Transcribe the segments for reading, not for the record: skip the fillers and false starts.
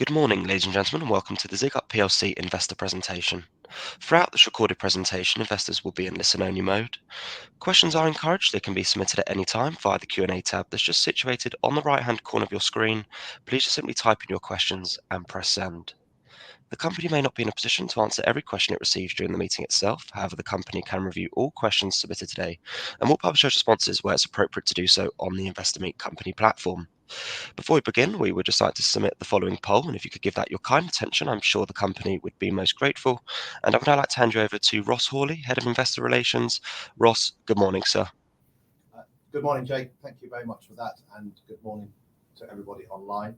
Good morning, ladies and gentlemen, and welcome to the ZIGUP PLC investor presentation. Throughout this recorded presentation, investors will be in listen-only mode. Questions are encouraged. They can be submitted at any time via the Q&A tab that's just situated on the right-hand corner of your screen. Please just simply type in your questions and press send. The company may not be in a position to answer every question it receives during the meeting itself. However, the company can review all questions submitted today and will publish those responses where it's appropriate to do so on the Investor Meet Company platform. Before we begin, we would just like to submit the following poll, and if you could give that your kind attention, I'm sure the company would be most grateful. And I would now like to hand you over to Ross Hawley, Head of Investor Relations. Ross, good morning, sir. Good morning, Jake. Thank you very much for that, and good morning to everybody online.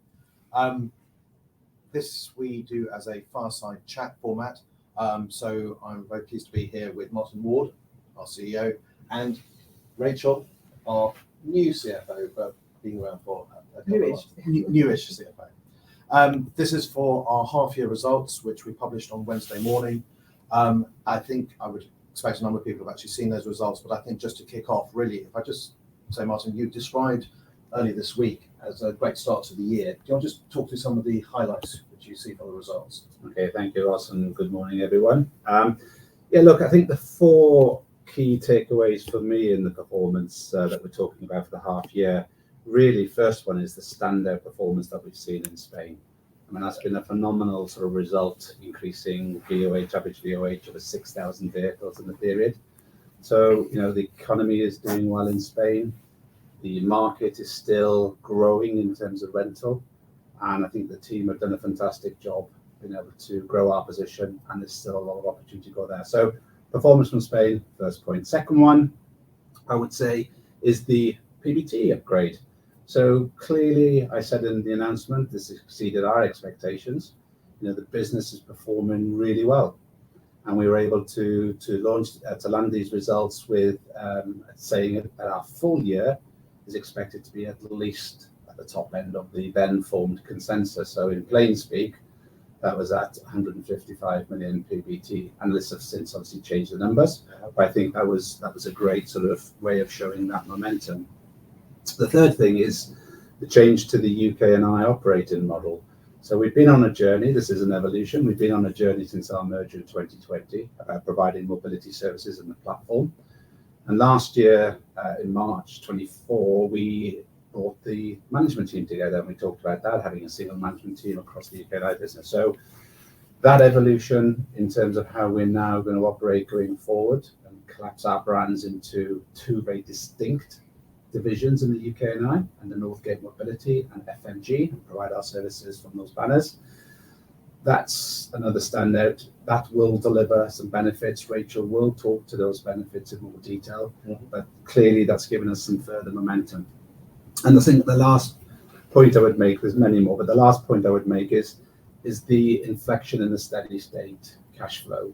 This we do as a fireside chat format, so I'm very pleased to be here with Martin Ward, our CEO, and Rachel, our new CFO, but been around for newish CFO. This is for our half-year results, which we published on Wednesday morning. I think I would expect a number of people have actually seen those results, but I think just to kick off, really, if I just say, Martin, you described earlier this week as a great start to the year. Do you want to just talk through some of the highlights that you see from the results? Okay, thank you, Ross, and good morning, everyone. Look, I think the four key takeaways for me in the performance that we're talking about for the half year, really, first one is the standout performance that we've seen in Spain. I mean, that's been a phenomenal sort of result, increasing VOH, average VOH of 6,000 vehicles in the period. So, the economy is doing well in Spain. The market is still growing in terms of rental. And I think the team have done a fantastic job being able to grow our position, and there's still a lot of opportunity to go there. So performance from Spain, first point. Second one, I would say, is the PBT upgrade. So clearly, I said in the announcement, this exceeded our expectations. The business is performing really well. And we were able to land these results with saying that our full year is expected to be at least at the top end of the then formed consensus. So in plain speak, that was at 155 million PBT. Analysts have since obviously changed the numbers, but I think that was a great sort of way of showing that momentum. The third thing is the change to the UK&I operating model. So we've been on a journey. This is an evolution. We've been on a journey since our merger in 2020 about providing mobility services in the platform. And last year, in March 24, we brought the management team together, and we talked about that, having a single management team across the UK&I business. So that evolution in terms of how we're now going to operate going forward and collapse our brands into two very distinct divisions in the UK&I, and the Northgate Mobility and FMG, and provide our services from those banners. That's another standout. That will deliver some benefits. Rachel will talk to those benefits in more detail, but clearly that's given us some further momentum. And I think the last point I would make, there's many more, but the last point I would make is the inflection in the steady state cash flow.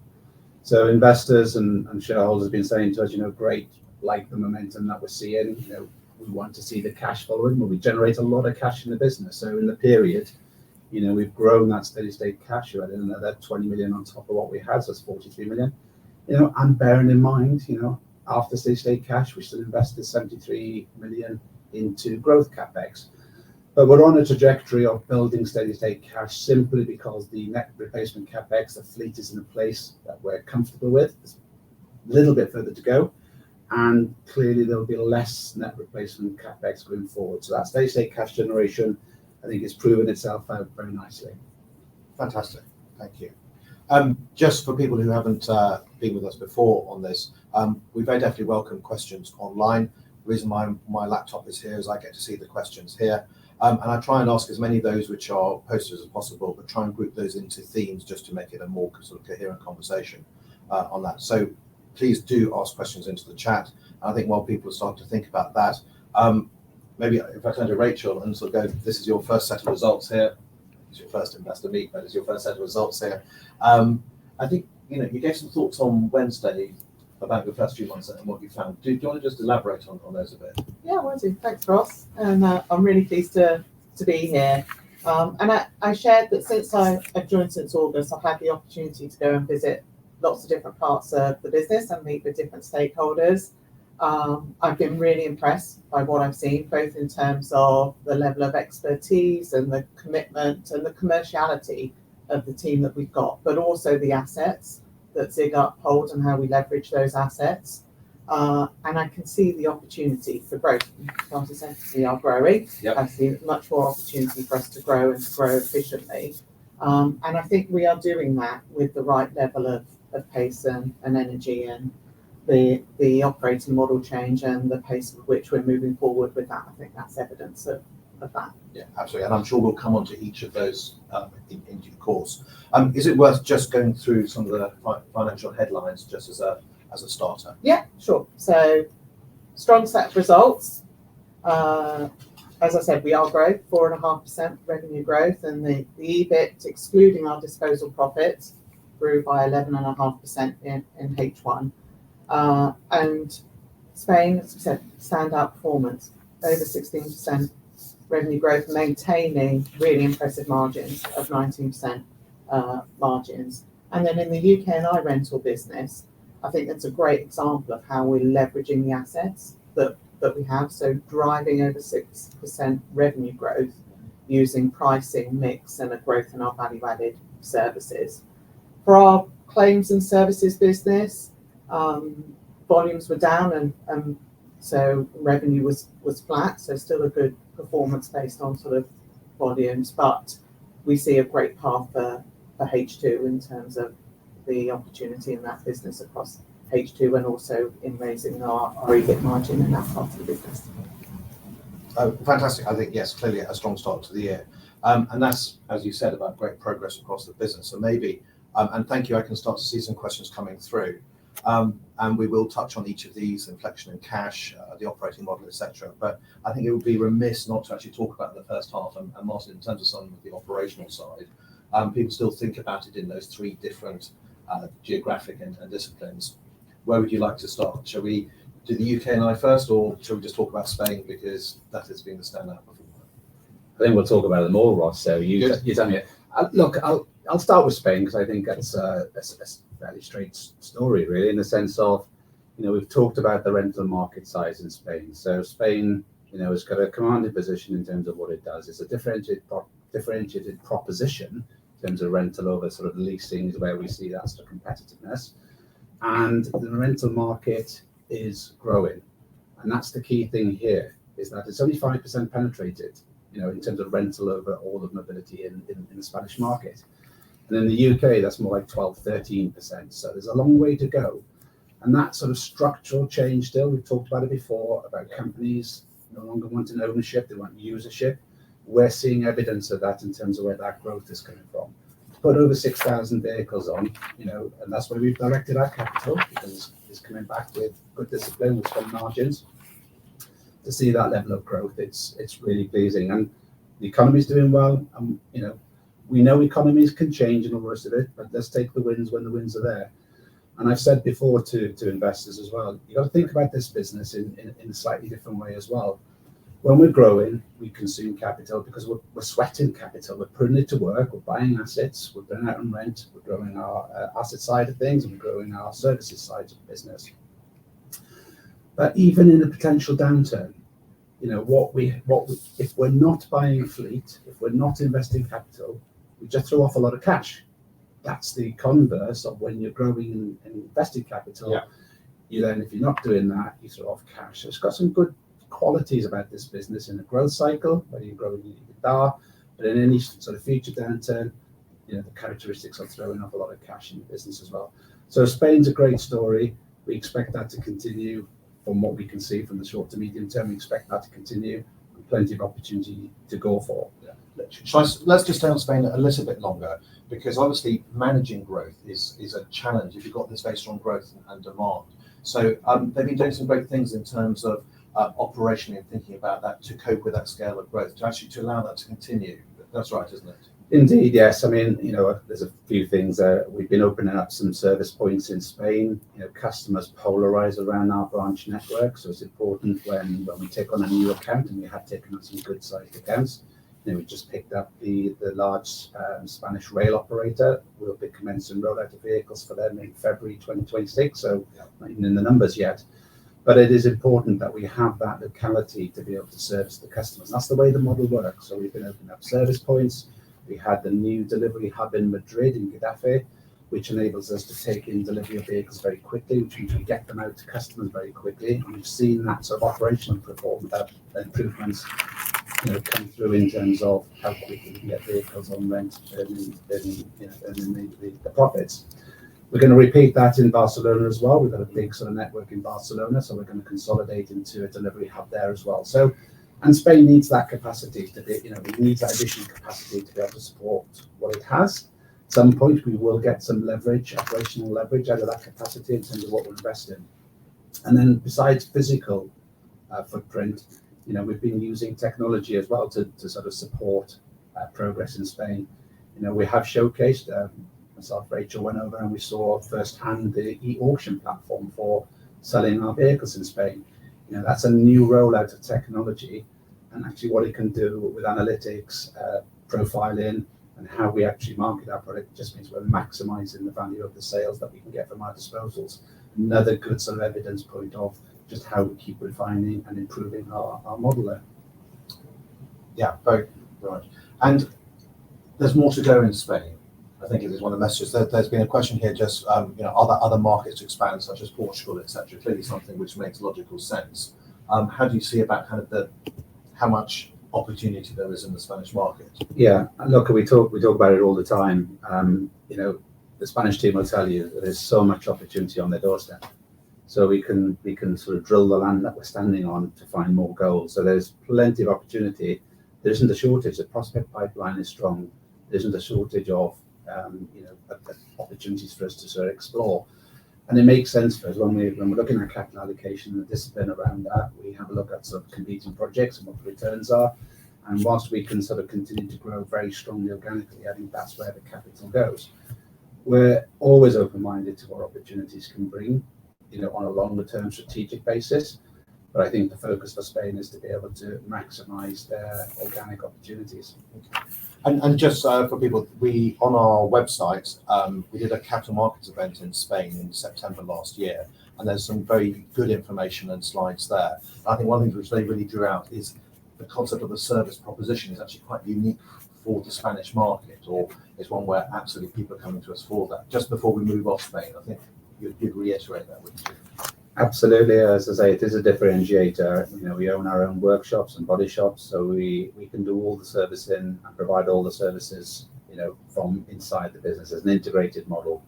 So investors and shareholders have been saying to us, great, like the momentum that we're seeing, we want to see the cash following, but we generate a lot of cash in the business. So in the period, we've grown that steady state cash. We added another 20 million on top of what we had, so that's 43 million. And bearing in mind, after steady state cash, we still invested 73 million into growth capex. But we're on a trajectory of building steady state cash simply because the net replacement capex, the fleet is in a place that we're comfortable with. There's a little bit further to go, and clearly there'll be less net replacement capex going forward. So that steady state cash generation, I think, has proven itself out very nicely. Fantastic. Thank you. Just for people who haven't been with us before on this, we very definitely welcome questions online. The reason my laptop is here is I get to see the questions here. And I try and ask as many of those which are posted as possible, but try and group those into themes just to make it a more sort of coherent conversation on that. So please do ask questions into the chat. I think while people start to think about that, maybe if I turn to Rachel and sort of go, this is your first set of results here. It's your first investor meet, but it's your first set of results here. I think, you gave some thoughts on Wednesday about your first few months and what you found. Do you want to just elaborate on those a bit? Yeah, I want to. Thanks, Ross. And I'm really pleased to be here. And I shared that since I've joined since August, I've had the opportunity to go and visit lots of different parts of the business and meet with different stakeholders. I've been really impressed by what I've seen, both in terms of the level of expertise and the commitment and the commerciality of the team that we've got, but also the assets that ZIGUP hold and how we leverage those assets. And I can see the opportunity for growth. Like I said, we are growing. Yep. I see much more opportunity for us to grow and to grow efficiently. And I think we are doing that with the right level of pace and energy, and the operating model change and the pace with which we're moving forward with that. I think that's evidence of that. Yeah, absolutely. And I'm sure we'll come on to each of those in due course. Is it worth just going through some of the financial headlines just as a starter? Yeah, sure. So strong set of results. As I said, we are growth, 4.5% revenue growth, and the EBIT, excluding our disposal profits, grew by 11.5% in H1. And Spain, as we said, standout performance, over 16% revenue growth, maintaining really impressive margins of 19% margins. And then in the UK and I rental business, I think that's a great example of how we're leveraging the assets that we have. So driving over 6% revenue growth using pricing, mix, and a growth in our value-added services. For our claims and services business, volumes were down, and so revenue was flat. So still a good performance based on sort of volumes, but we see a great path for H2 in terms of the opportunity in that business across H2, and also in raising our EBIT margin in that part of the business. Fantastic. I think, yes, clearly a strong start to the year. And that's, as you said, about great progress across the business. So maybe, and thank you, I can start to see some questions coming through. And we will touch on each of these: inflection in cash, the operating model, etc. But I think it would be remiss not to actually talk about the first half. And Martin, in terms of some of the operational side, people still think about it in those three different geographic and disciplines. Where would you like to start? Shall we do the UK and I first, or shall we just talk about Spain, because that has been the standout performer? I think we'll talk about them all, Ross. So you tell me. Look, I'll start with Spain, because I think that's a fairly straight story, really, in the sense of, we've talked about the rental market size in Spain. So Spain, has got a commanding position in terms of what it does. It's a differentiated proposition in terms of rental over sort of leasing, is where we see that sort of competitiveness. And the rental market is growing. And that's the key thing here, is that it's only 5% penetrated, in terms of rental over all of mobility in the Spanish market. And in the UK, that's more like 12-13%. So there's a long way to go. And that sort of structural change still, we've talked about it before, about companies no longer wanting ownership, they want usership. We're seeing evidence of that in terms of where that growth is coming from. Put over 6,000 vehicles on, and that's where we've directed our capital, because it's coming back with good discipline, with strong margins. To see that level of growth, it's really pleasing. And the economy's doing well. We know economies can change and all the rest of it, but let's take the wins when the wins are there. And I've said before to investors as well, you've got to think about this business in a slightly different way as well. When we're growing, we consume capital because we're sweating capital. We're putting it to work. We're buying assets. We're going out on rent. We're growing our asset side of things, and we're growing our services side of the business. But even in a potential downturn, if we're not buying a fleet, if we're not investing capital, we just throw off a lot of cash. That's the converse of when you're growing and investing capital. Yeah. If you're not doing that, you throw off cash. So it's got some good qualities about this business in a growth cycle, where you're growing EBITDA, but in any sort of future downturn, the characteristics of throwing off a lot of cash in the business as well. So Spain's a great story. We expect that to continue. From what we can see from the short to medium term, we expect that to continue, with plenty of opportunity to go for. Yeah. Let's just stay on Spain a little bit longer, because obviously managing growth is a challenge if you've got this very strong growth and demand. So they've been doing some great things in terms of operationally and thinking about that to cope with that scale of growth, to allow that to continue. That's right, isn't it? Indeed, yes. I mean, there's a few things. We've been opening up some service points in Spain. Customers polarize around our branch network, so it's important when we take on a new account, and we have taken on some good-sized accounts. We just picked up the large Spanish rail operator. We'll be commencing rollout of vehicles for them in February 2026, so not even in the numbers yet. But it is important that we have that locality to be able to service the customers. And that's the way the model works. So we've been opening up service points. We had the new delivery hub in Madrid, in Getafe, which enables us to take in delivery of vehicles very quickly, which means we get them out to customers very quickly. And we've seen that sort of operational performance, improvements, come through in terms of how quickly we can get vehicles on rent, earning the profits. We're going to repeat that in Barcelona as well. We've got a big sort of network in Barcelona, so we're going to consolidate into a delivery hub there as well. So, and Spain needs that capacity to be, it needs that additional capacity to be able to support what it has. At some point, we will get some leverage, operational leverage out of that capacity in terms of what we're investing. And then besides physical footprint, we've been using technology as well to sort of support progress in Spain. We have showcased, myself, Rachel went over and we saw firsthand the e-auction platform for selling our vehicles in Spain. That's a new rollout of technology, and actually what it can do with analytics, profiling, and how we actually market our product just means we're maximizing the value of the sales that we can get from our disposals. Another good sort of evidence point of just how we keep refining and improving our model there. Yeah, very right. And there's more to go in Spain. I think it is one of the messages. There's been a question here, just are there other markets to expand, such as Portugal, etc. Clearly, something which makes logical sense. How do you see about kind of how much opportunity there is in the Spanish market? Yeah, look, we talk about it all the time. The Spanish team will tell you that there's so much opportunity on their doorstep. So we can sort of drill the land that we're standing on to find more gold. So there's plenty of opportunity. There isn't a shortage. The prospect pipeline is strong. There isn't a shortage of opportunities for us to sort of explore. And it makes sense for us when we're looking at capital allocation and the discipline around that. We have a look at sort of competing projects and what the returns are. And whilst we can sort of continue to grow very strongly organically, I think that's where the capital goes. We're always open-minded to what opportunities can bring, on a longer-term strategic basis. But I think the focus for Spain is to be able to maximise their organic opportunities. And just for people, we on our website, we did a capital markets event in Spain in September last year, and there's some very good information and slides there. I think one of the things which they really drew out is the concept of the service proposition is actually quite unique for the Spanish market, or it's one where absolutely people are coming to us for that. Just before we move off Spain, I think you'd reiterate that, wouldn't you? Absolutely, as I say, it is a differentiator. We own our own workshops and body shops, so we can do all the servicing and provide all the services, from inside the business as an integrated model.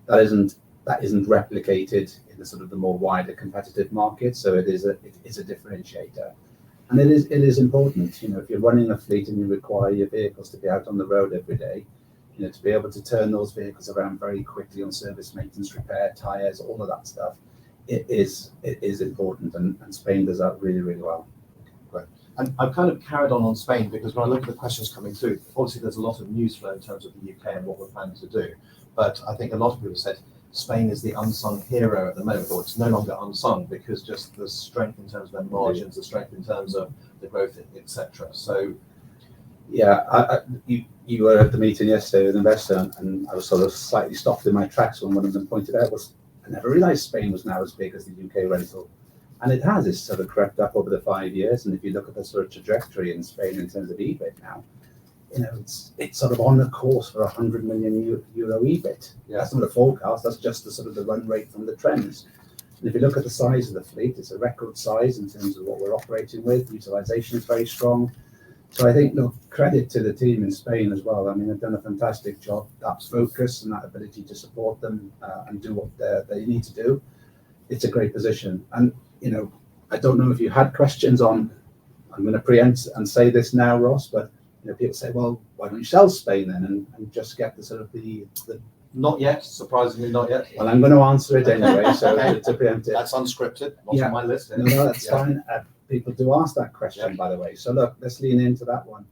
That isn't replicated in the sort of the more wider competitive market. So it is a differentiator, and it is important. If you're running a fleet and you require your vehicles to be out on the road every day, to be able to turn those vehicles around very quickly on service, maintenance, repair, tires, all of that stuff. It is important, and Spain does that really, really well. Great. And I've kind of carried on Spain because when I look at the questions coming through, obviously there's a lot of news flow in terms of the UK and what we're planning to do. But I think a lot of people said Spain is the unsung hero at the moment, or it's no longer unsung because just the strength in terms of their margins, the strength in terms of the growth, etc. So, yeah, you were at the meeting yesterday with an investor, and I was sort of slightly stopped in my tracks when one of them pointed out was, I never realised Spain was now as big as the UK rental. And it has. It's sort of crept up over the 5 years. And if you look at the sort of trajectory in Spain in terms of EBIT now, it's sort of on a course for 100 million euro EBIT. Yeah. That's not a forecast. That's just the sort of the run rate from the trends. And if you look at the size of the fleet, it's a record size in terms of what we're operating with. Utilisation is very strong. So I think, credit to the team in Spain as well. I mean, they've done a fantastic job. That focus and that ability to support them and do what they need to do. It's a great position. And, I don't know if you had questions on, I'm going to preempt and say this now, Ross, but, people say, well, why don't you sell Spain then and just get the sort of the not yet, surprisingly not yet. Well, I'm going to answer it anyway, so okay. to preempt it. That's unscripted, not on my list. No, that's fine. People do ask that question, by the way. So look, let's lean into that one.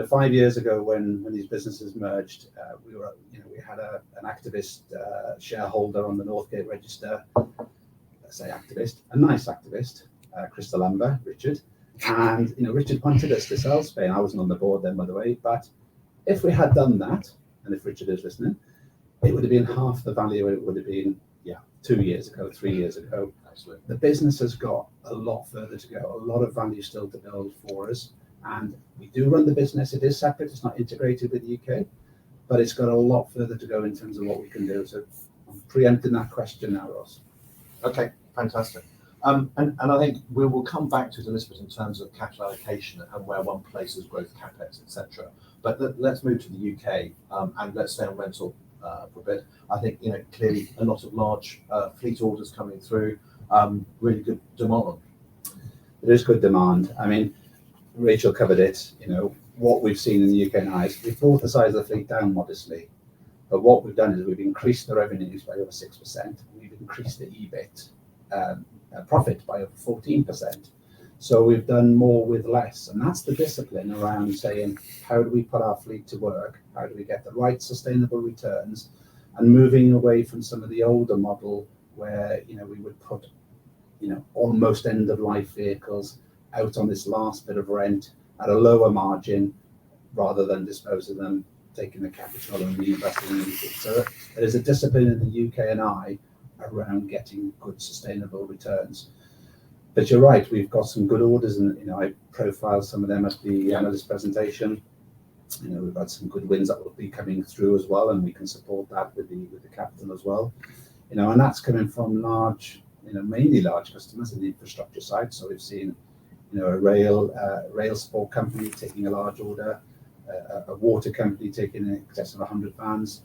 5 years ago, when these businesses merged, we had an activist shareholder on the Northgate Register. Let's say activist, a nice activist, Crystal Amber, Richard. And Richard wanted us to sell Spain. I wasn't on the board then, by the way. But if we had done that, and if Richard is listening, it would have been half the value it would have been 2 years ago, 3 years ago. Absolutely. The business has got a lot further to go, a lot of value still to build for us. And we do run the business, it is separate, it's not integrated with the UK, but it's got a lot further to go in terms of what we can do. So I'm preempting that question now, Ross. Okay, fantastic. And I think we will come back to it a little bit in terms of capital allocation and where one places growth capex, etc. But let's move to the UK and let's stay on rental for a bit. I think, you know, clearly a lot of large fleet orders coming through, really good demand. There is good demand. I mean, Rachel covered it. You know, what we've seen in the UK now is we've brought the size of the fleet down modestly, but what we've done is we've increased the revenues by over 6%. We've increased the EBIT profit by over 14%. So we've done more with less, and that's the discipline around saying, how do we put our fleet to work? How do we get the right sustainable returns? And moving away from some of the older model where, you know, we would put, you know, almost end of life vehicles out on this last bit of rent at a lower margin, rather than dispose of them, taking the capital and reinvesting in it. So there is a discipline in the UK and I around getting good sustainable returns. But you're right, we've got some good orders, and you know, I profiled some of them at the analyst presentation. You know, we've had some good wins that will be coming through as well, and we can support that with the capital as well. You know, and that's coming from large, you know, mainly large customers in the infrastructure side. So we've seen, you know, a rail sport company taking a large order, a water company taking in excess of 100 vans.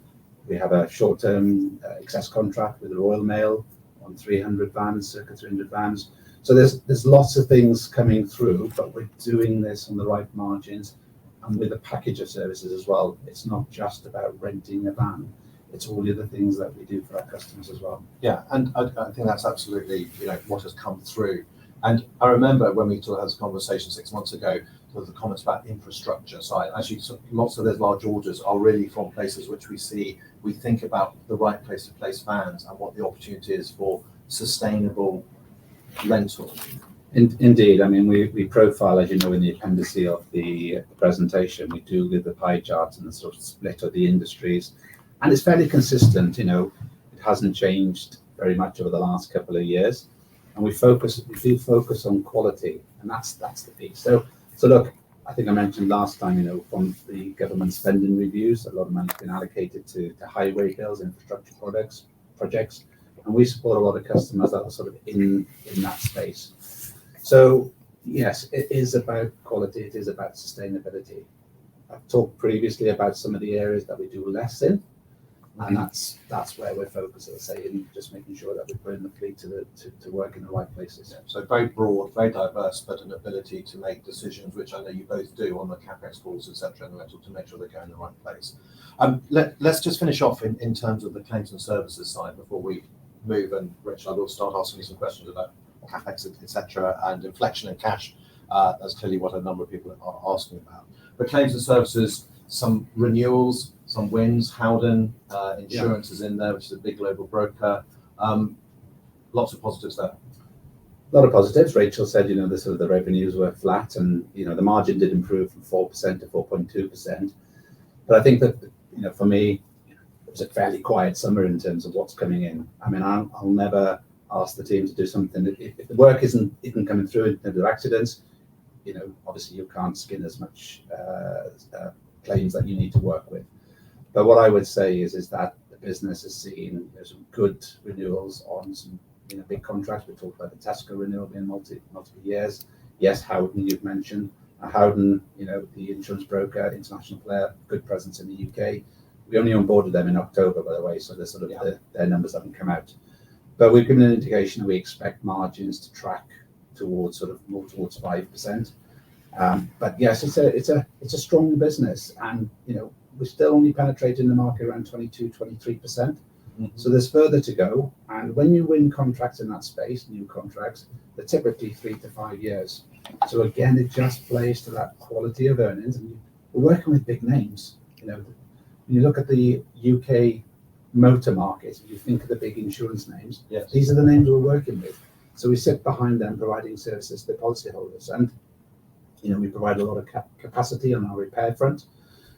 We have a short-term excess contract with the Royal Mail on 300 vans, circa 300 vans. So there's lots of things coming through, but we're doing this on the right margins and with a package of services as well. It's not just about renting a van. It's all the other things that we do for our customers as well. Yeah, and I think that's absolutely, you know, what has come through. And I remember when we had this conversation 6 months ago, there was the comments about infrastructure. So actually, lots of those large orders are really from places which we think about the right place to place vans and what the opportunity is for sustainable rental. Indeed, I mean, we profile, as you know, in the appendice of the presentation, we do with the pie chart and the sort of split of the industries, and it's fairly consistent. You know, it hasn't changed very much over the last couple of years, and we do focus on quality, and that's the piece. So look, I think I mentioned last time, you know, from the government spending reviews, a lot of money's been allocated to highway bills, infrastructure projects, and we support a lot of customers that are sort of in that space. So yes, it is about quality, it is about sustainability. I've talked previously about some of the areas that we do less in, and that's where we're focused, as I say, in just making sure that we're putting the fleet to work in the right places. Yeah, so very broad, very diverse, but an ability to make decisions, which I know you both do on the capex calls, etc., and the rental, to make sure they go in the right place. Let's just finish off in terms of the claims and services side before we move, and Rich, I will start asking you some questions about capex, etc., and inflection and cash. That's clearly what a number of people are asking about. But claims and services, some renewals, some wins. Howden Insurance is in there, which is a big global broker. Lots of positives there. A lot of positives. Rachel said, you know, the revenues were flat, and you know, the margin did improve from 4% to 4.2%. But I think that, you know, for me, it was a fairly quiet summer in terms of what's coming in. I mean, I'll never ask the team to do something if the work isn't coming through in terms of accidents. You know, obviously you can't skin as much claims that you need to work with. But what I would say is that the business has seen, you know, some good renewals on some, you know, big contracts. We talked about the Tesco renewal being multiple years. Yes, Howden you've mentioned. Howden, you know, the insurance broker, international player, good presence in the UK. We only onboarded them in October, by the way, so there's sort of their numbers haven't come out. But we've given an indication that we expect margins to track towards more towards 5%. But yes, it's a strong business, and you know, we're still only penetrating the market around 22-23%. Mm-hmm. So there's further to go. And when you win contracts in that space, new contracts, they're typically 3 to 5 years. So again, it just plays to that quality of earnings. And we're working with big names. You know, when you look at the UK motor market, you think of the big insurance names. Yes. These are the names we're working with. So we sit behind them, providing services to the policyholders. And you know, we provide a lot of capacity on our repair front.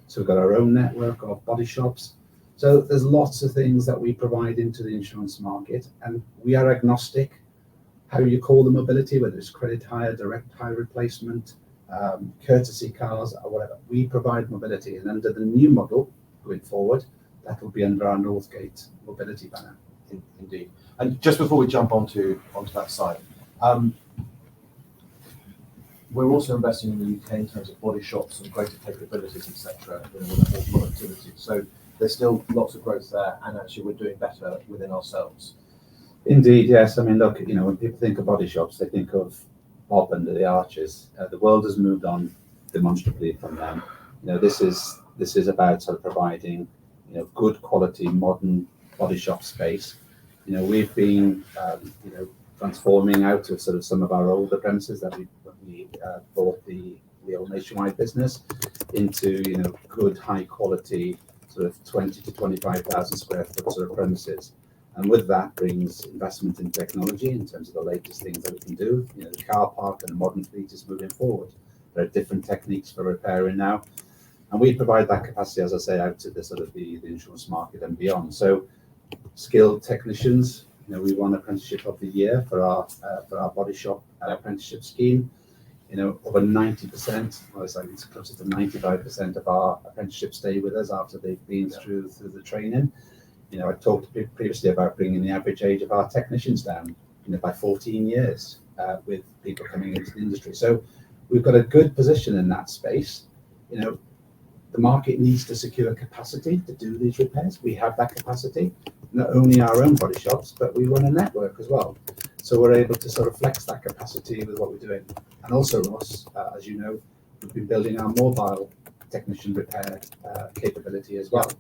So we've got our own network of body shops. So there's lots of things that we provide into the insurance market, and we are agnostic how you call the mobility, whether it's credit hire, direct hire replacement, courtesy cars, or whatever. We provide mobility, and under the new model going forward, that will be under our Northgate mobility banner. Indeed. And just before we jump onto that side, we're also investing in the UK in terms of body shops and greater capabilities, etc., with more productivity. So there's still lots of growth there, and actually we're doing better within ourselves. Indeed, yes. I mean, look, when people think of body shops, they think of Bob under the arches. The world has moved on demonstrably from them. This is about sort of providing, good quality modern body shop space. We've been, transforming out of sort of some of our older premises that we bought the old Nationwide business into, good high quality sort of 20 to 25,000 square foot sort of premises. And with that brings investment in technology in terms of the latest things that we can do. The car park and the modern fleet is moving forward. There are different techniques for repairing now. And we provide that capacity, as I say, out to the sort of the insurance market and beyond. So skilled technicians, we won Apprenticeship of the Year for our body shop apprenticeship scheme. Over 90%, well, it's closer to 95% of our apprenticeships stay with us after they've been through the training. I talked previously about bringing the average age of our technicians down, by 14 years with people coming into the industry. So we've got a good position in that space. The market needs to secure capacity to do these repairs. We have that capacity, not only our own body shops, but we run a network as well. So we're able to sort of flex that capacity with what we're doing. And also, Ross, as you know, we've been building our mobile technician repair capability as well.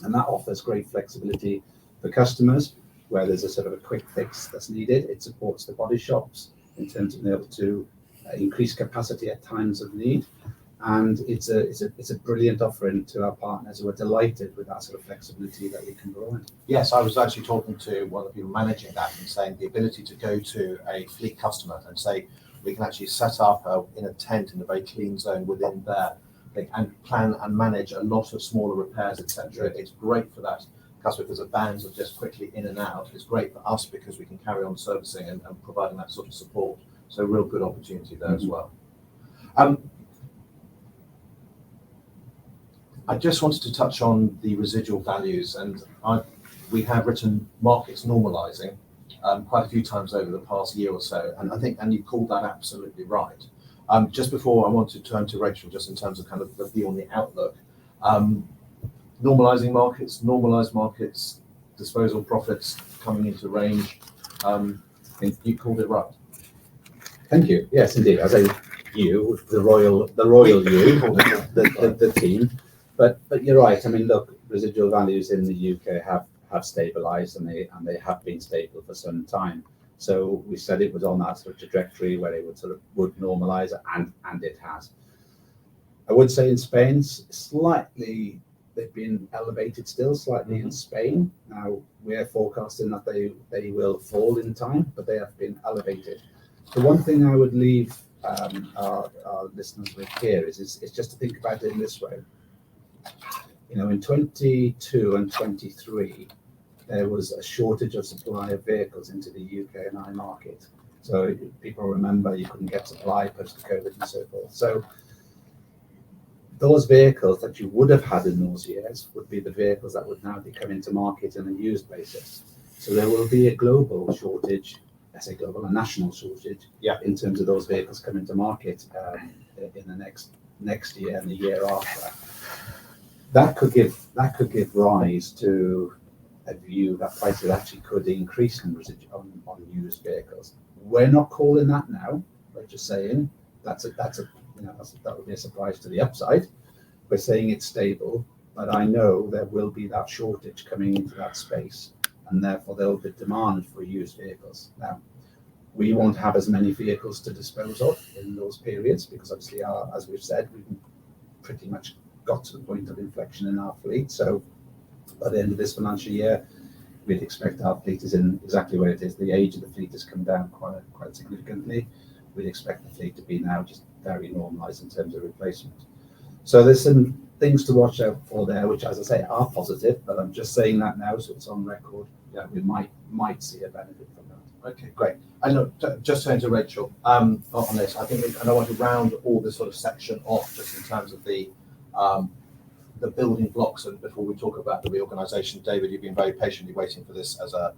And that offers great flexibility for customers where there's a sort of a quick fix that's needed. It supports the body shops in terms of being able to increase capacity at times of need. And it's a brilliant offering to our partners who are delighted with that sort of flexibility that we can provide. Yes, I was actually talking to one of the people managing that and saying the ability to go to a fleet customer and say, we can actually set up in a tent in a very clean zone within there and plan and manage a lot of smaller repairs, etc. It's great for that customer because the vans are just quickly in and out. It's great for us because we can carry on servicing and providing that sort of support. So real good opportunity there as well. I just wanted to touch on the residual values, and we have written markets normalising quite a few times over the past year or so, and I think, and you called that absolutely right. Just before I want to turn to Rachel, just in terms of kind of the view on the outlook, normalising markets, normalised markets, disposal profits coming into range. I think you called it right. Thank you. Yes, indeed. I say you, the royal you, the team. But you're right. I mean, look, residual values in the UK have stabilised, and they have been stable for some time. So we said it was on that sort of trajectory where it would normalise, and it has. I would say in Spain, slightly they've been elevated still slightly in Spain. Now we're forecasting that they will fall in time, but they have been elevated. The one thing I would leave our listeners with here is just to think about it in this way. In 22 and 23, there was a shortage of supply of vehicles into the UK and I market. So people remember you couldn't get supply post-COVID and so forth. So those vehicles that you would have had in those years would be the vehicles that would now be coming to market on a used basis. So there will be a global shortage, I say global, a national shortage, in terms of those vehicles coming to market in the next year and the year after. That could give rise to a view that prices actually could increase on used vehicles. We're not calling that now. We're just saying that would be a surprise to the upside. We're saying it's stable, but I know there will be that shortage coming into that space, and therefore there will be demand for used vehicles. Now, we won't have as many vehicles to dispose of in those periods because obviously, as we've said, we've pretty much got to the point of inflection in our fleet. So by the end of this financial year, we'd expect our fleet is in exactly where it is. The age of the fleet has come down quite significantly. We'd expect the fleet to be now just very normalised in terms of replacement. So there's some things to watch out for there, which, as I say, are positive, but I'm just saying that now, so it's on record. Yeah, we might see a benefit from that. Okay, great. And look, just turning to Rachel on this, I think, and I want to round all this sort of section off just in terms of the building blocks, and before we talk about the reorganisation. David, you've been very patiently waiting for this as a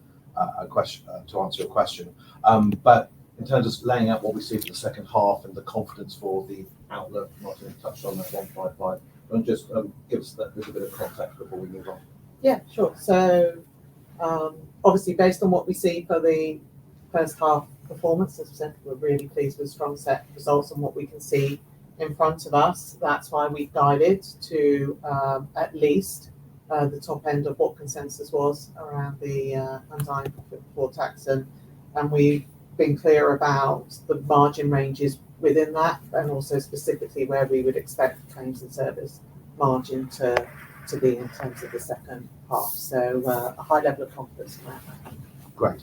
question to answer your question. But in terms of laying out what we see for the second half and the confidence for the outlook, Martin touched on that 155. And just give us that little bit of context before we move on. Yeah, sure. So obviously, based on what we see for the first half performance, as I said, we're really pleased with strong set results and what we can see in front of us. That's why we guided to at least the top end of what consensus was around the underlying profit before tax, and we've been clear about the margin ranges within that, and also specifically where we would expect claims and service margin to be in terms of the second half. So a high level of confidence in that. Great.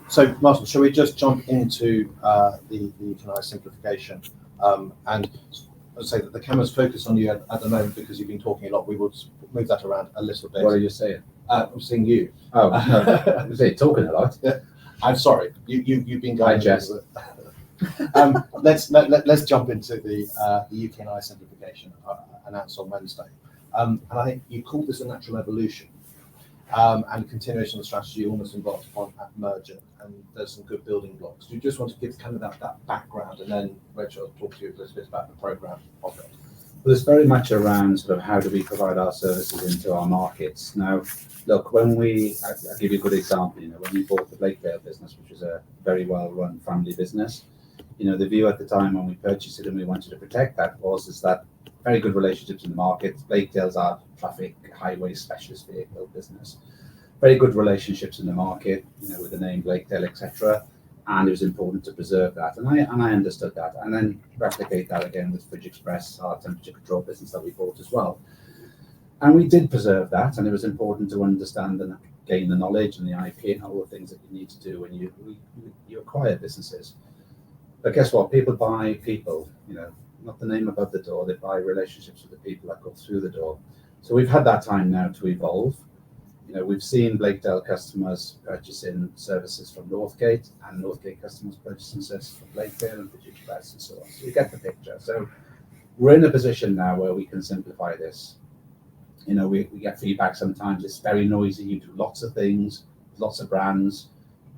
So Martin, shall we just jump into the utilised simplification? And I'll say that the camera's focused on you at the moment because you've been talking a lot. We will move that around a little bit. What are you saying? I'm seeing you. Oh, no, I was saying talking a lot. I'm sorry. You've been going. Hi, Jess. Let's jump into the UK and I simplification announced on Wednesday. And I think you called this a natural evolution and continuation of the strategy almost embarked upon at merger. And there's some good building blocks. Do you just want to give kind of that background, and then Rachel will talk to you a little bit about the programme of it? Well, it's very much around sort of how do we provide our services into our markets. Now, look, I'll give you a good example. When we bought the Blakedale business, which was a very well-run family business, the view at the time when we purchased it and we wanted to protect that is that very good relationships in the market. Blakedale's our traffic highway specialist vehicle business. Very good relationships in the market, with the name Blakedale, etc. And it was important to preserve that. And I understood that. And then replicate that again with Fridge Express, our temperature control business that we bought as well. And we did preserve that. And it was important to understand and gain the knowledge and the IP and all the things that you need to do when you acquire businesses. But guess what? People buy people, not the name above the door. They buy relationships with the people that go through the door. So we've had that time now to evolve. We've seen Blakedale customers purchasing services from Northgate, and Northgate customers purchasing services from Blakedale and Fridge Express and so on. So you get the picture. So we're in a position now where we can simplify this. We get feedback sometimes. It's very noisy. You do lots of things, lots of brands.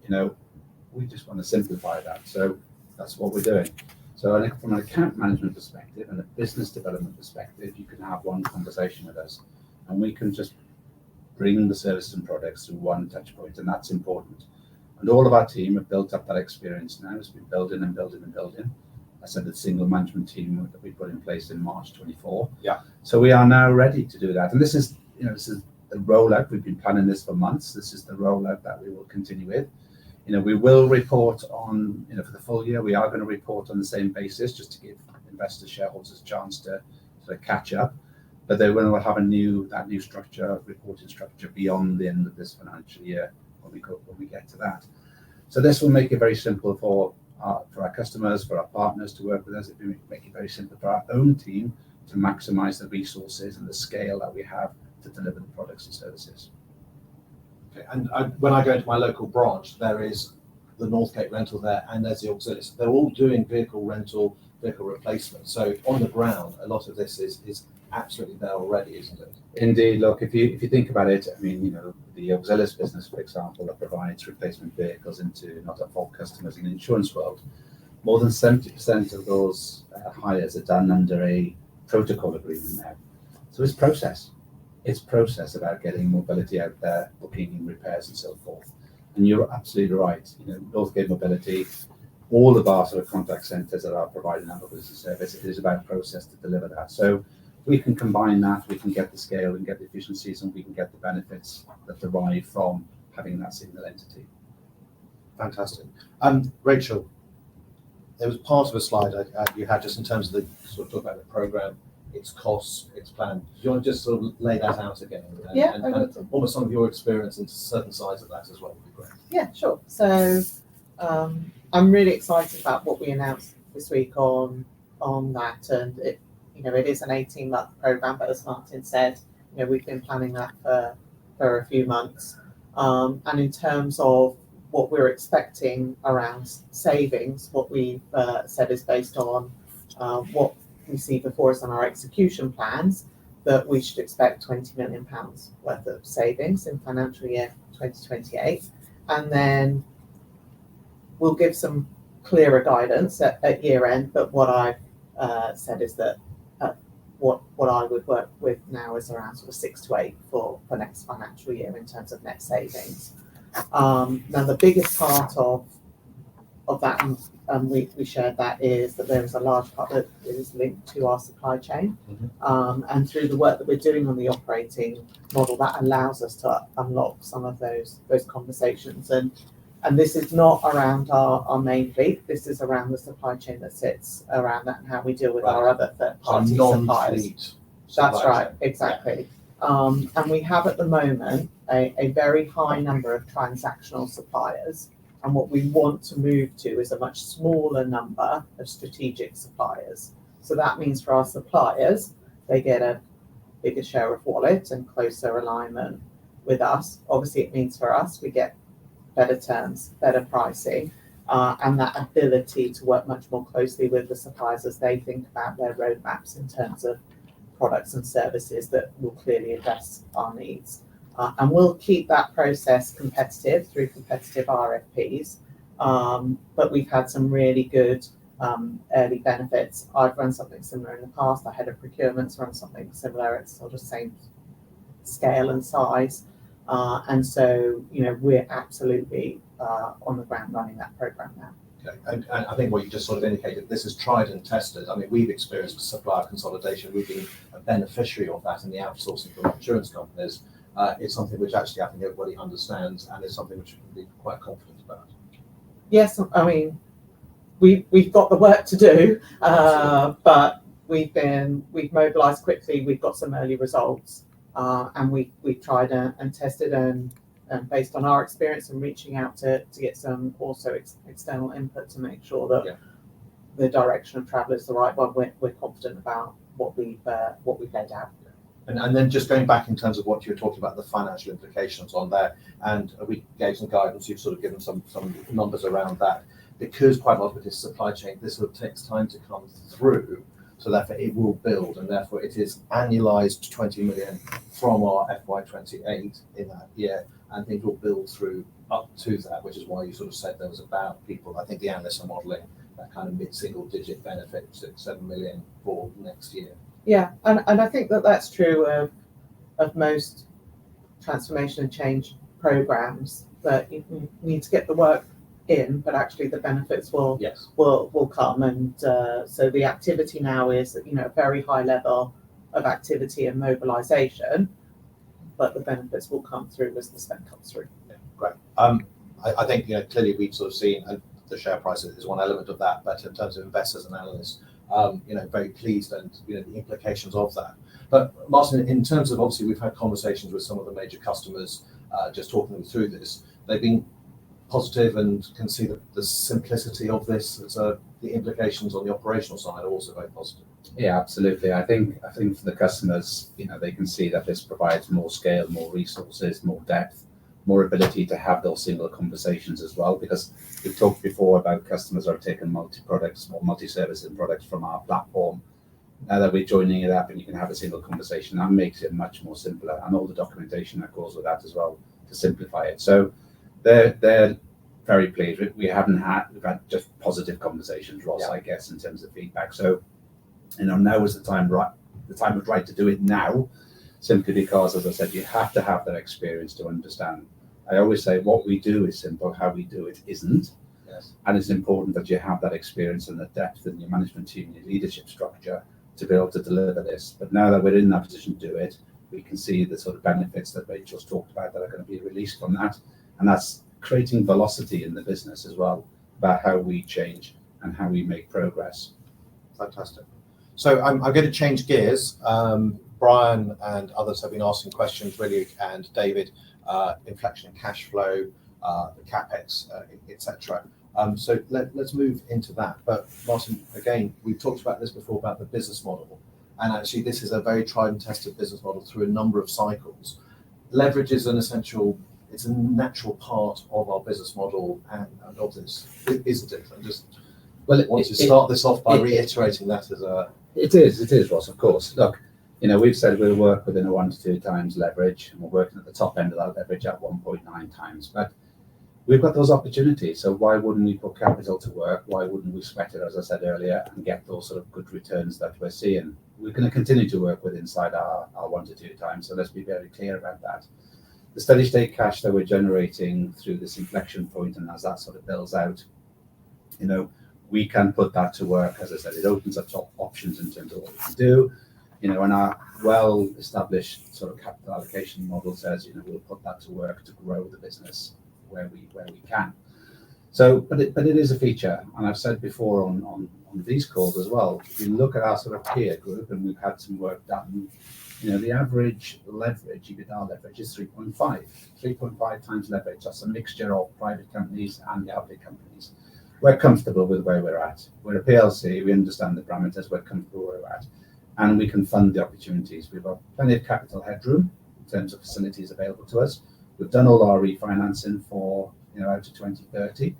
We just want to simplify that. So that's what we're doing. So from an account management perspective and a business development perspective, you can have one conversation with us, and we can just bring the services and products through one touch point, and that's important. And all of our team have built up that experience now. It's been building and building and building. I said the single management team that we put in place in March 24. Yeah. So we are now ready to do that. And this is the rollout. We've been planning this for months. This is the rollout that we will continue with. We will report on, for the full year, we are going to report on the same basis just to give investors, shareholders a chance to sort of catch up. But they will have that new structure, reporting structure beyond the end of this financial year when we get to that. So this will make it very simple for our customers, for our partners to work with us. It will make it very simple for our own team to maximise the resources and the scale that we have to deliver the products and services. Okay. And when I go into my local branch, there is the Northgate rental there, and there's the auxiliaries. They're all doing vehicle rental, vehicle replacement. So on the ground, a lot of this is absolutely there already, isn't it? Indeed. Look, if you think about it, the auxiliaries business, for example, that provides replacement vehicles into not-at-fault customers in the insurance world, more than 70% of those hires are done under a protocol agreement now. So it's process. It's process about getting mobility out there, booking repairs and so forth. And you're absolutely right. Northgate Mobility, all of our sort of contact centres that are providing that mobility service, it is about process to deliver that. So we can combine that, we can get the scale and get the efficiencies, and we can get the benefits that derive from having that single entity. Fantastic. Rachel, there was part of a slide you had just in terms of the sort of talk about the programme, its costs, its plan. Do you want to just sort of lay that out again? And almost some of your experience and certain sides of that as well would be great. Yeah, sure. So I'm really excited about what we announced this week on that, and it is an 18-month programme, but as Martin said, we've been planning that for a few months. And in terms of what we're expecting around savings, what we've said is based on what we see before us on our execution plans, that we should expect £20 million worth of savings in financial year 2028. And then we'll give some clearer guidance at year end, but what I've said is that what I would work with now is around sort of 6 to 8 for next financial year in terms of net savings. Now the biggest part of that, and we shared that, is that there is a large part that is linked to our supply chain. And through the work that we're doing on the operating model, that allows us to unlock some of those conversations. And this is not around our main fleet. This is around the supply chain that sits around that and how we deal with our other third-party suppliers. That's right, exactly. Yeah. And we have at the moment a very high number of transactional suppliers. And what we want to move to is a much smaller number of strategic suppliers. So that means for our suppliers, they get a bigger share of wallet and closer alignment with us. Obviously, it means for us, we get better terms, better pricing, and that ability to work much more closely with the suppliers as they think about their roadmaps in terms of products and services that will clearly address our needs. And we'll keep that process competitive through competitive RFPs, but we've had some really good early benefits. I've run something similar in the past. Our head of procurement's run something similar. It's sort of same scale and size. And so, we're absolutely on the ground running that program now. Okay. And I think what you just sort of indicated, this is tried and tested. I mean, we've experienced supplier consolidation. We've been a beneficiary of that in the outsourcing from insurance companies. It's something which actually I think everybody understands, and it's something which we can be quite confident about. Yes, I mean, we've got the work to do, but we've mobilised quickly. We've got some early results. And we've tried and tested and based on our experience and reaching out to get some also external input to make sure that the direction of travel is the right one. We're confident about what we've laid out. And then just going back in terms of what you were talking about, the financial implications on there, and we gave some guidance. You've sort of given some numbers around that, because quite a lot of it is supply chain. This sort of takes time to come through. So therefore it will build, and therefore it is annualized 20 million from our FY28 in that year, and things will build through up to that, which is why you sort of said there was about people. I think the analysts are modelling that kind of mid-single digit benefit, 6-7 million for next year. Yeah, and I think that's true of most transformation and change programs, that you need to get the work in, but actually the benefits will come. And so the activity now is a very high level of activity and mobilisation, but the benefits will come through as the spend comes through. Yeah, great. I think clearly we've sort of seen, and the share price is one element of that, but in terms of investors and analysts, very pleased, and the implications of that. But Martin, in terms of, obviously we've had conversations with some of the major customers, just talking them through this. They've been positive and can see the simplicity of this. So the implications on the operational side are also very positive. Yeah, absolutely. I think for the customers, they can see that this provides more scale, more resources, more depth, more ability to have those single conversations as well. Because we've talked before about customers who are taking multi-products or multi-services products from our platform. Now that we're joining it up and you can have a single conversation, that makes it much more simpler, and all the documentation that goes with that as well to simplify it. So they're very pleased. We've had just positive conversations, Ross, I guess, in terms of feedback. So, now is the time was right to do it now, simply because, as I said, you have to have that experience to understand. I always say what we do is simple, how we do it isn't. Yes. And it's important that you have that experience and the depth in your management team, your leadership structure to be able to deliver this. But now that we're in that position to do it, we can see the sort of benefits that Rachel's talked about that are going to be released from that. And that's creating velocity in the business as well, about how we change and how we make progress. Fantastic. So I'm going to change gears. Brian and others have been asking questions, really, and David, inflection in cash flow, the capex, etc. So let's move into that. But Martin, again, we've talked about this before, about the business model, and actually this is a very tried and tested business model through a number of cycles. Leverage is an essential it's a natural part of our business model and of this, isn't it? And just want to start this off by reiterating that as a... It is, Ross, of course. Look, we've said we'll work within a 1 to 2 times leverage, and we're working at the top end of that leverage at 1.9 times. But we've got those opportunities, so why wouldn't we put capital to work? Why wouldn't we sweat it, as I said earlier, and get those sort of good returns that we're seeing? We're going to continue to work with inside our 1 to 2 times, so let's be very clear about that. The steady state cash that we're generating through this inflection point, and as that sort of builds out, we can put that to work. As I said, it opens up top options in terms of what we can do. And our well-established sort of capital allocation model says, we'll put that to work to grow the business where we can. So, but it is a feature, and I've said before on these calls as well. If you look at our sort of peer group, and we've had some work done, the average leverage, EBITDA leverage, is 3.5 times leverage. That's a mixture of private companies and the public companies. We're comfortable with where we're at. We're a PLC. We understand the parameters. We're comfortable where we're at, and we can fund the opportunities. We've got plenty of capital headroom in terms of facilities available to us. We've done all our refinancing for out to 2030,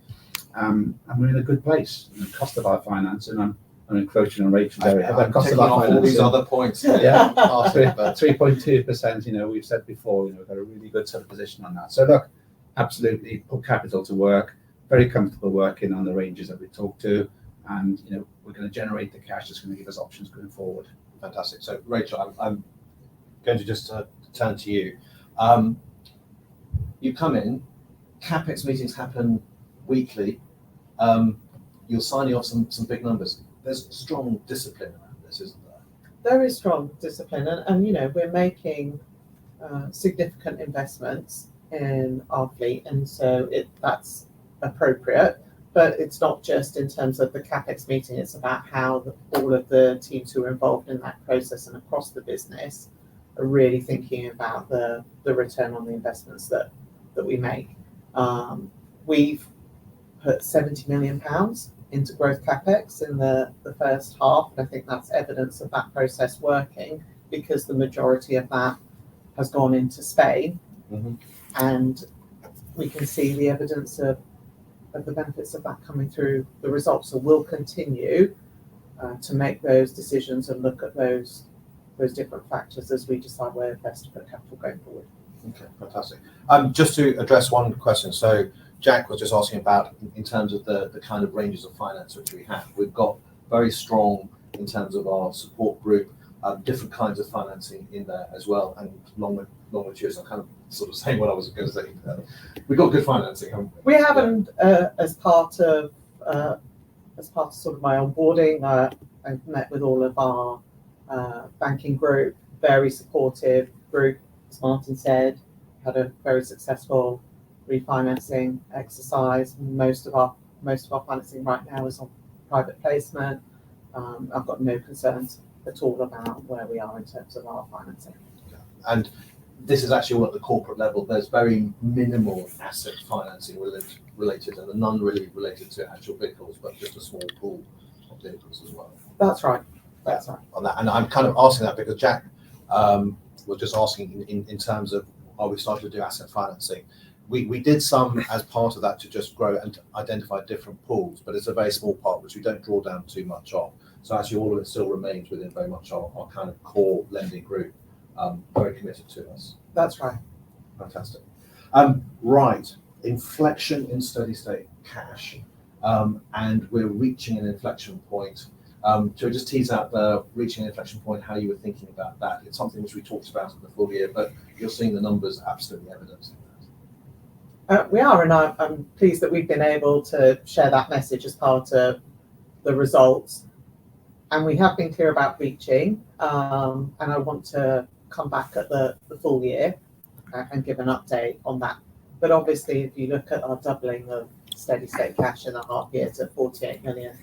and we're in a good place. The cost of our financing, I'm encroaching on Rachel's area. I'm cost of our financing, all these other points. Yeah, 3.2%. We've said before, we've got a really good sort of position on that. So look, absolutely put capital to work. Very comfortable working on the ranges that we talked to, and we're going to generate the cash that's going to give us options going forward. Fantastic. So Rachel, I'm going to just turn to you. You come in, CapEx meetings happen weekly. You're signing off some big numbers. There's strong discipline around this, isn't there? There is strong discipline, and we're making significant investments in our fleet, and so that's appropriate. But it's not just in terms of the CapEx meeting, it's about how all of the teams who are involved in that process and across the business are really thinking about the return on the investments that we make. We've put £70 million into growth CapEx in the first half, and I think that's evidence of that process working, because the majority of that has gone into Spain, and we can see the evidence of the benefits of that coming through the results. So we'll continue to make those decisions and look at those different factors as we decide where best to put capital going forward. Okay, fantastic. Just to address one question. So Jack was just asking about, in terms of the kind of ranges of finance which we have. We've got very strong, in terms of our support group, different kinds of financing in there as well, and long matures. I'm kind of sort of saying what I was going to say. We've got good financing, haven't we? We haven't, as part of sort of my onboarding, I've met with all of our banking group, very supportive group. As Martin said, had a very successful refinancing exercise. Most of our financing right now is on private placement. I've got no concerns at all about where we are in terms of our financing. And this is actually all at the corporate level. There's very minimal asset financing related, and none really related to actual vehicles, but just a small pool of vehicles as well. That's right. That's right. On that, and I'm kind of asking that because Jack was just asking in terms of, are we starting to do asset financing? We did some as part of that to just grow and to identify different pools, but it's a very small part which we don't draw down too much of. So actually all of it still remains within very much our kind of core lending group, very committed to us. That's right. Fantastic. Right, inflection in steady state cash, and we're reaching an inflection point. So just tease out the reaching an inflection point, how you were thinking about that. It's something which we talked about in the full year, but you're seeing the numbers absolutely evidencing that. We are, and I'm pleased that we've been able to share that message as part of the results. And we have been clear about reaching, and I want to come back at the full year and give an update on that. But obviously, if you look at our doubling of steady state cash in a half year to £48 million,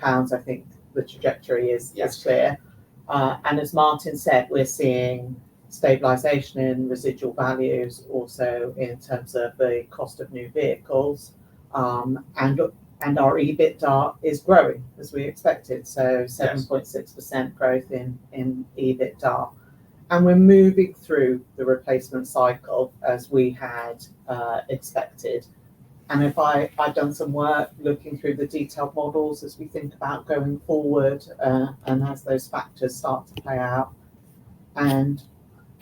I think the trajectory is clear. And as Martin said, we're seeing stabilisation in residual values, also in terms of the cost of new vehicles, and our EBITDA is growing as we expected. So 7.6% growth in EBITDA. and we're moving through the replacement cycle as we had expected. And if I've done some work looking through the detailed models as we think about going forward, and as those factors start to play out, and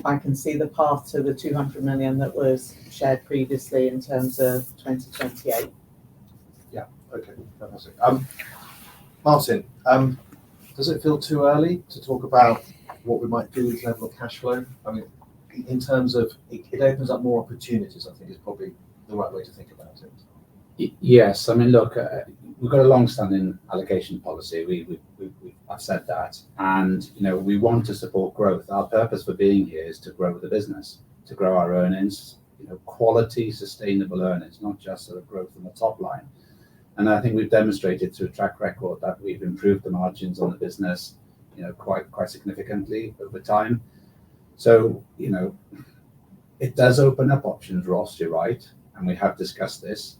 I can see the path to the 200 million that was shared previously in terms of 2028. Yeah, okay, fantastic. Martin, does it feel too early to talk about what we might do with level of cash flow? I mean, in terms of, it opens up more opportunities, I think is probably the right way to think about it. Yes, I mean, look, we've got a long-standing allocation policy. I've said that, and we want to support growth. Our purpose for being here is to grow the business, to grow our earnings, quality, sustainable earnings, not just sort of growth on the top line. And I think we've demonstrated through a track record that we've improved the margins on the business, quite significantly over time. So, it does open up options, Ross, you're right. And we have discussed this,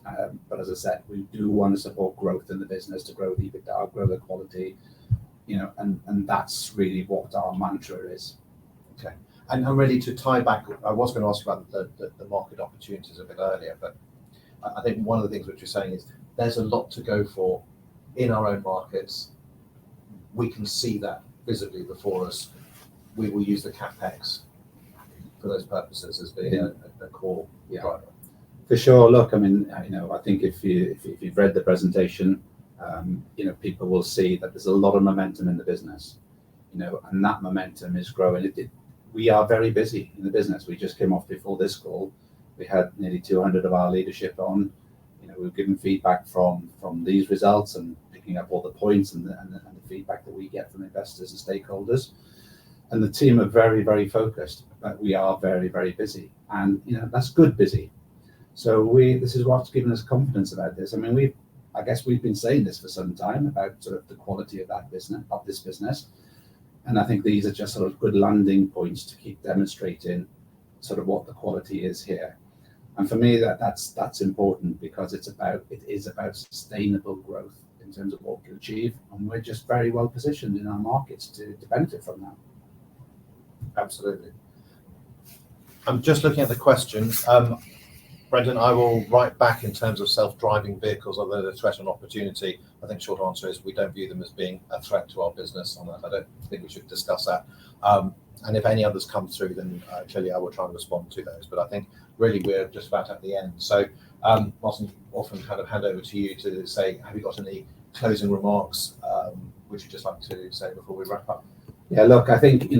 but as I said, we do want to support growth in the business, to grow the EBITDA, grow the quality, and that's really what our mantra is. Okay, and really to tie back, I was going to ask about the market opportunities a bit earlier, but I think one of the things which you're saying is there's a lot to go for in our own markets. We can see that visibly before us. We will use the CapEx for those purposes as being a core driver. For sure. Look, I mean, I think if you've read the presentation, people will see that there's a lot of momentum in the business, and that momentum is growing. We are very busy in the business. We just came off before this call. We had nearly 200 of our leadership on. We've given feedback from these results and picking up all the points and the feedback that we get from investors and stakeholders. And the team are very, very focused, but we are very, very busy, and that's good busy. So this is what's given us confidence about this. I mean, I guess we've been saying this for some time about sort of the quality of this business, and I think these are just sort of good landing points to keep demonstrating sort of what the quality is here. And for me, that's important, because it is about sustainable growth in terms of what we achieve, and we're just very well positioned in our markets to benefit from that. Absolutely. I'm just looking at the questions. Brendan, I will write back in terms of self-driving vehicles, are they a threat or an opportunity? I think short answer is we don't view them as being a threat to our business. On that, I don't think we should discuss that. And if any others come through, then clearly I will try and respond to those. But I think really we're just about at the end. So Martin, often kind of hand over to you to say, have you got any closing remarks which you'd just like to say before we wrap up? Yeah, look, I think,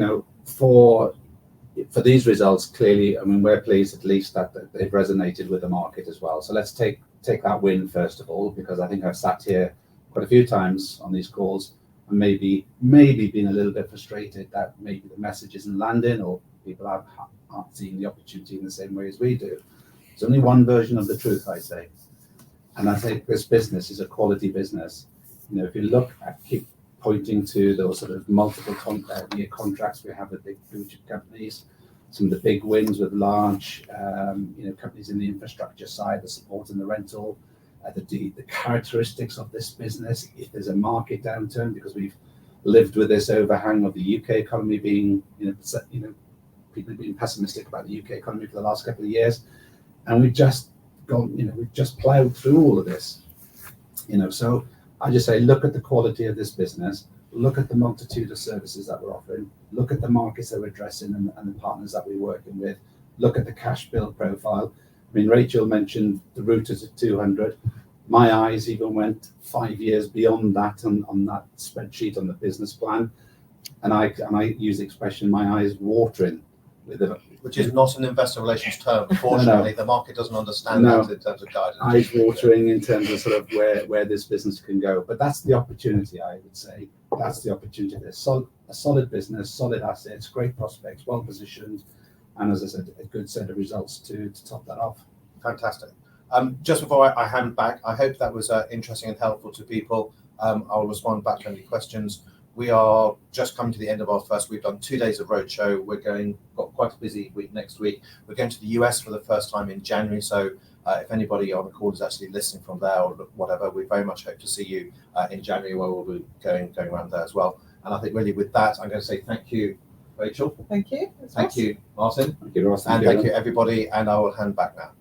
for these results, clearly, I mean, we're pleased at least that they've resonated with the market as well. So let's take that win first of all, because I think I've sat here quite a few times on these calls and maybe been a little bit frustrated that maybe the message isn't landing, or people aren't seeing the opportunity in the same way as we do. There's only one version of the truth, I say. And I think this business is a quality business. If you look at, keep pointing to those sort of multiple year contracts we have with big blue chip companies, some of the big wins with large companies in the infrastructure side, the support and the rental, the characteristics of this business. If there's a market downturn, because we've lived with this overhang of the UK economy being, people have been pessimistic about the UK economy for the last couple of years, and we've just ploughed through all of this, so I just say, look at the quality of this business, look at the multitude of services that we're offering, look at the markets that we're addressing and the partners that we're working with, look at the cash build profile. I mean, Rachel mentioned the route to 200. My eyes even went 5 years beyond that on that spreadsheet on the business plan. And I use the expression, my eyes watering. Which is not an investor relations term. Fortunately, the market doesn't understand that in terms of guidance. Eyes watering in terms of sort of where this business can go. But that's the opportunity, I would say. That's the opportunity. There's a solid business, solid assets, great prospects, well positioned, and as I said, a good set of results to top that off. Fantastic. Just before I hand back, I hope that was interesting and helpful to people. I'll respond back to any questions. We are just coming to the end of our first. We've done 2 days of roadshow. Got quite a busy week next week. We're going to the US for the first time in January. So if anybody on the call is actually listening from there or whatever, we very much hope to see you in January, where we'll be going around there as well. And I think really with that, I'm going to say thank you, Rachel. Thank you. Thank you, Martin. Thank you, Ross. And thank you, everybody. And I will hand back now.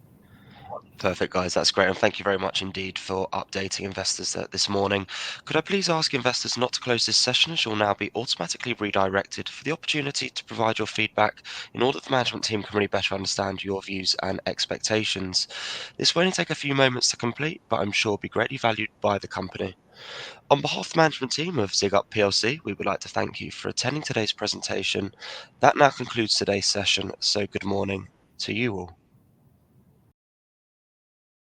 Perfect, guys. That's great. And thank you very much indeed for updating investors this morning. Could I please ask investors not to close this session, as you'll now be automatically redirected for the opportunity to provide your feedback in order that the management team can really better understand your views and expectations. This will only take a few moments to complete, but I'm sure will be greatly valued by the company. On behalf of the management team of ZIGUP PLC, we would like to thank you for attending today's presentation. That now concludes today's session, so good morning to you all.